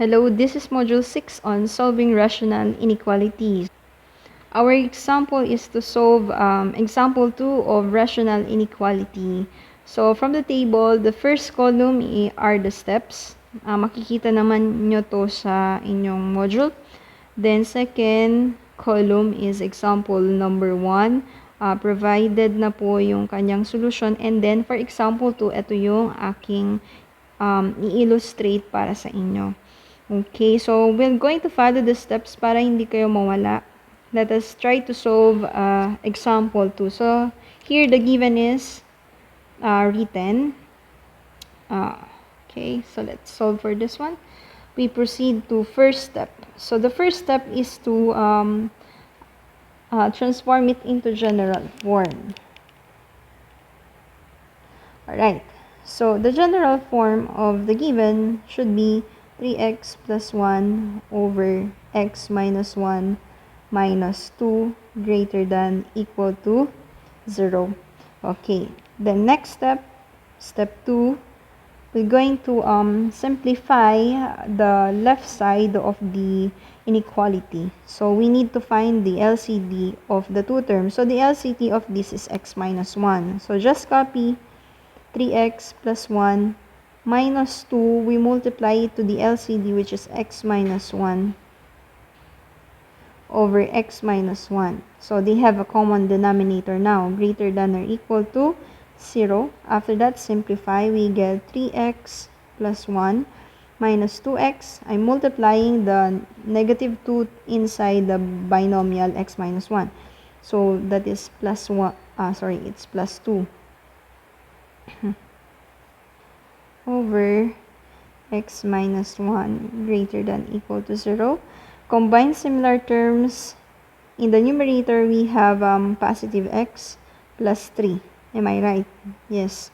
Hello, this is Module 6 on solving rational inequalities. Our example is to solve example 2 of rational inequality. So, from the table, the first column are the steps. Makikita naman nyo to sa inyong module. Then, second column is example number 1. Provided na po yung kanyang solution. And then, for example 2, ito yung aking i-illustrate para sa inyo. Okay, so we're going to follow the steps para hindi kayo mawala. Let us try to solve example 2. So, here the given is written. Okay, so let's solve for this one. We proceed to first step. So, the first step is to transform it into general form. Alright, so the general form of the given should be 3x plus 1 over x minus 1 minus 2 greater than equal to 0. Okay, the next step, step 2, we're going to simplify the left side of the inequality. So we need to find the LCD of the two terms. So the LCD of this is x minus 1. So just copy 3x plus 1 minus 2, we multiply it to the LCD, which is x minus 1 over x minus 1. So they have a common denominator now, greater than or equal to 0. After that, simplify, we get 3x plus 1 minus 2x. I'm multiplying the negative 2 inside the binomial x minus 1. So that is plus 1, it's plus 2. Over x minus 1 greater than equal to 0. Combine similar terms. In the numerator, we have positive x plus 3. Am I right? Yes.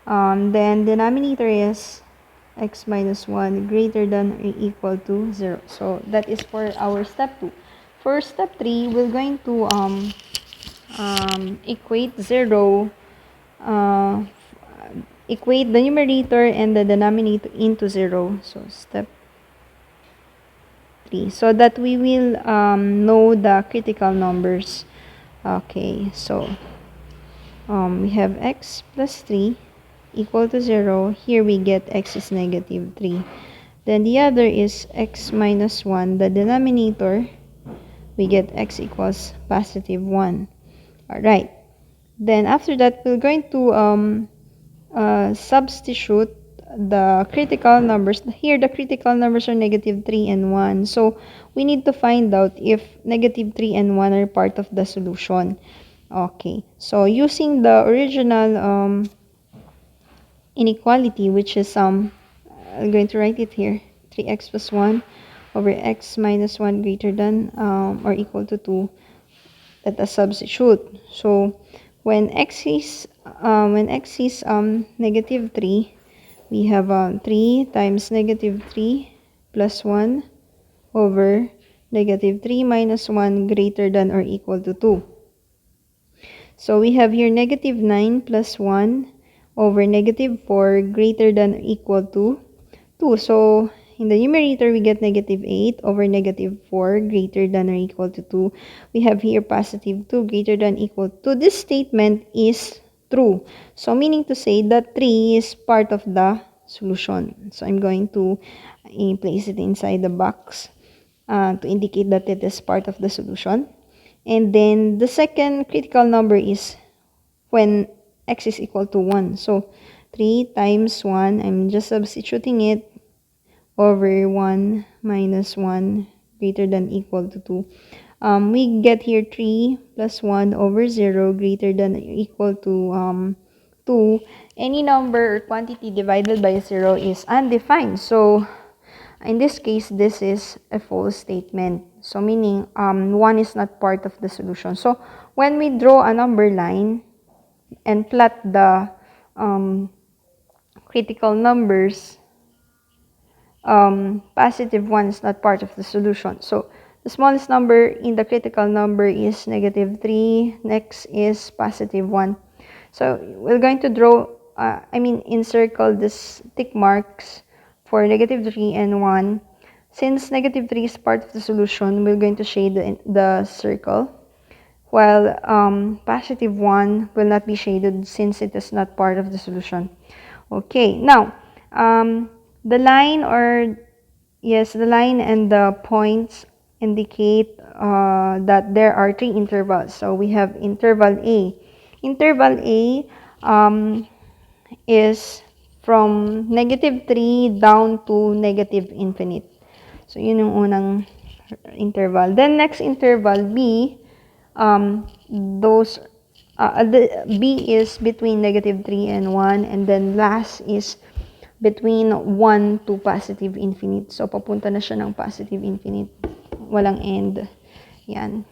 Then denominator is x minus 1 greater than or equal to 0. So that is for our step 2. For step 3, we're going to equate 0, equate the numerator and the denominator into 0. So step 3. So that we will know the critical numbers. Okay, so we have x plus 3 equal to 0. Here we get x is negative 3. Then the other is x minus 1. The denominator, we get x equals positive 1. Alright. Then after that, we're going to substitute the critical numbers. Here, the critical numbers are negative 3 and 1. So, we need to find out if negative 3 and 1 are part of the solution. Okay. So, using the original inequality, which is, I'm going to write it here. 3x plus 1 over x minus 1 greater than or equal to 2. Let us substitute. So, when x is negative 3, we have 3 times negative 3 plus 1 over negative 3 minus 1 greater than or equal to 2. So we have here negative 9 plus 1 over negative 4 greater than or equal to 2. So in the numerator, we get negative 8 over negative 4 greater than or equal to 2. We have here positive 2 greater than or equal to 2. This statement is true. So meaning to say that 3 is part of the solution. So I'm going to place it inside the box to indicate that it is part of the solution. And then the second critical number is when x is equal to 1. So 3 times 1, I'm just substituting it over 1 minus 1 greater than equal to 2. We get here 3 plus 1 over 0 greater than or equal to 2. Any number or quantity divided by 0 is undefined. So, in this case, this is a false statement. So, meaning 1 is not part of the solution. So, when we draw a number line and plot the critical numbers, positive 1 is not part of the solution. So, the smallest number in the critical number is negative 3. Next is positive 1. So, we're going to draw, encircle this tick marks for negative 3 and 1. Since negative 3 is part of the solution, we're going to shade the circle, while positive 1 will not be shaded since it is not part of the solution. Okay, now, the line and the points indicate that there are 3 intervals. So we have interval A. Interval A is from negative 3 down to negative infinite. So, yun yung unang interval. Then, next interval, B, B is between negative 3 and 1. And then, last is between 1 to positive infinite. So, papunta na siya ng positive infinite. Walang end. Yan.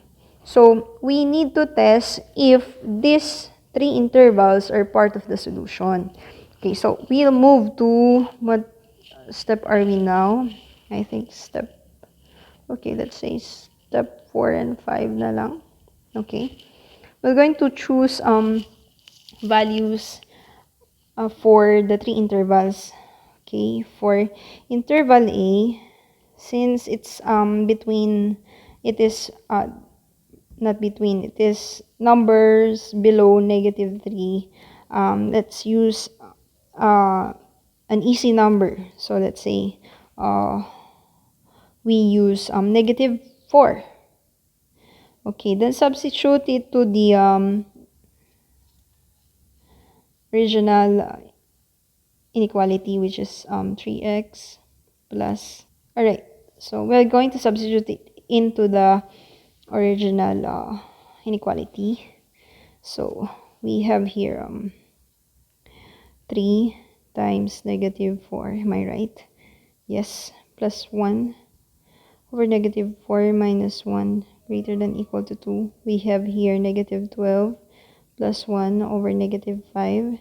So, we need to test if these 3 intervals are part of the solution. Okay, so we'll move to what step are we now? I think let's say step 4 and 5 na lang. Okay. We're going to choose values for the 3 intervals. Okay, for interval A, since it's it is numbers below negative 3, let's use an easy number. So let's say we use negative 4. Okay, then substitute it to the original inequality, which is 3x plus. Alright, so we're going to substitute it into the original inequality. So we have here 3 times negative 4, am I right? Yes, plus 1 over negative 4 minus 1 greater than equal to 2. We have here negative 12 plus 1 over negative 5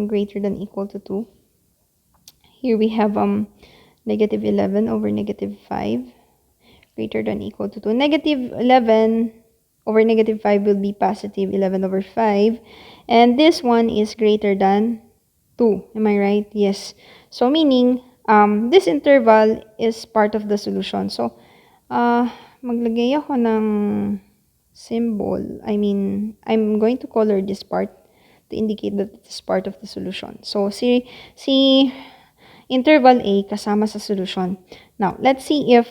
greater than equal to 2. Here we have negative 11 over negative 5 greater than equal to 2. Negative 11 over negative 5 will be positive 11 over 5. And this one is greater than 2. Am I right? Yes. So meaning, this interval is part of the solution. So, maglagay ako ng symbol. I mean, I'm going to color this part to indicate that it is part of the solution. So, si interval A kasama sa solution. Now, let's see if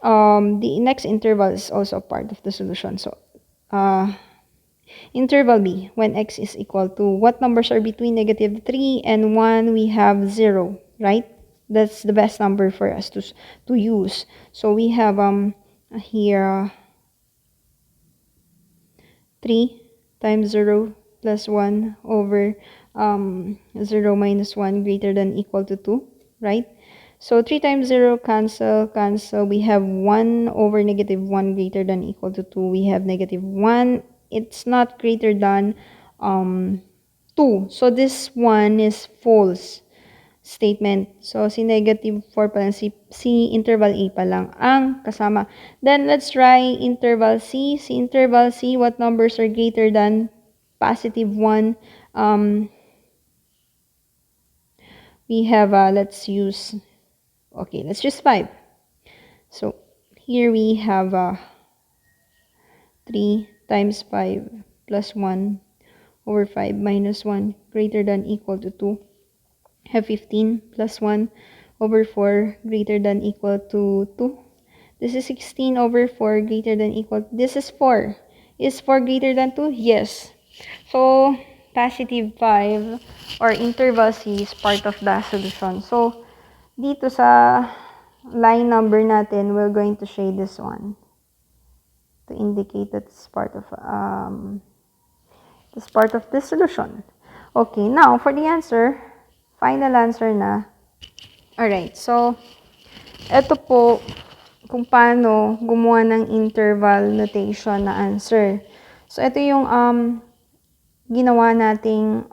the next interval is also part of the solution. So, interval B, when x is equal to, what numbers are between negative 3 and 1? We have 0, right? That's the best number for us to use. So, we have here 3 times 0 plus 1 over 0 minus 1 greater than equal to 2, right? So 3 times 0 cancel. We have 1 over negative 1 greater than equal to 2. We have negative 1. It's not greater than 2. So this one is false statement. So si negative 4 pa lang, si interval A pa lang ang kasama. Then let's try interval C. Si interval C, what numbers are greater than positive 1? We have, let's use 5. So here we have 3 times 5 plus 1 over 5 minus 1 greater than equal to 2. Have 15 plus 1 over 4 greater than equal to 2. This is 16 over 4 greater than equal. This is 4. Is 4 greater than 2? Yes. So, positive 5 or interval C is part of the solution. So, dito sa line number natin, we're going to shade this one to indicate that it's part of the solution. Okay, now for the answer, final answer na. Alright, so ito po kung paano gumawa ng interval notation na answer. So ito yung ginawa nating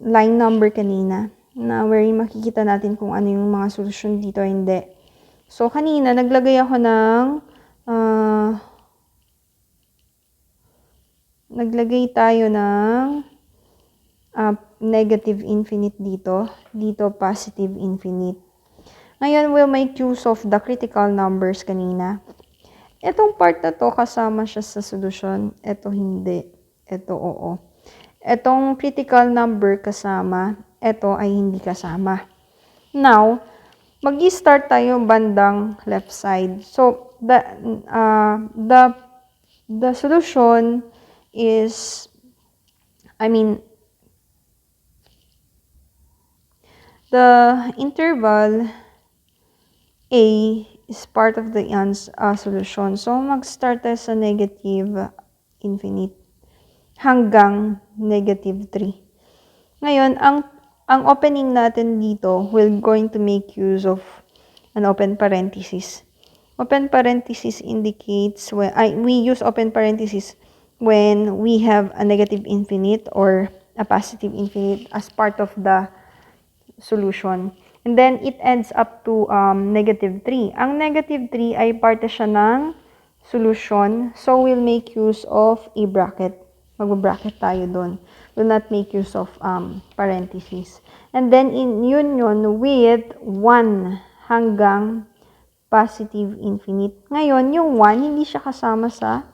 line number kanina, na wherein makikita natin kung ano yung mga solusyon dito o hindi. So, kanina, naglagay ako ng naglagay tayo ng negative infinite dito. Dito, positive infinite. Ngayon, we'll make use of the critical numbers kanina. Itong part na to, kasama siya sa solusyon. Ito hindi. Ito oo. Itong critical number kasama. Ito ay hindi kasama. Now, mag-i-start tayo bandang left side. So, the solution is, the interval A is part of the solution. So, mag-start tayo sa negative infinite hanggang negative 3. Ngayon, ang opening natin dito, we're going to make use of an open parenthesis. Open parenthesis indicates when we use open parenthesis when we have a negative infinite or a positive infinite as part of the solution. And then, it ends up to negative 3. Ang negative 3 ay parte siya ng solution. So, we'll make use of a bracket. Mag-bracket tayo doon. We'll not make use of parentheses. And then, in union with 1 hanggang positive infinite. Ngayon, yung 1, hindi siya kasama sa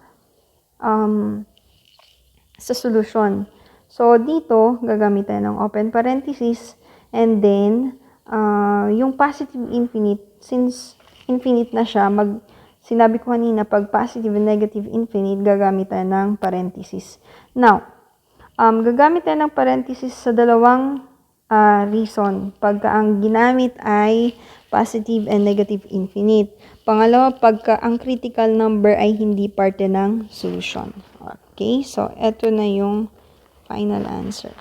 solution. So, dito, gagamit tayo ng open parenthesis. And then, yung positive infinite, since infinite na siya, sinabi ko kanina, pag positive and negative infinite, gagamit tayo ng parenthesis. Now, gagamit tayo ng parenthesis sa dalawang reason. Pagka ang ginamit ay positive and negative infinite. Pangalawa, pagka ang critical number ay hindi parte ng solution. Okay, so eto na yung final answer.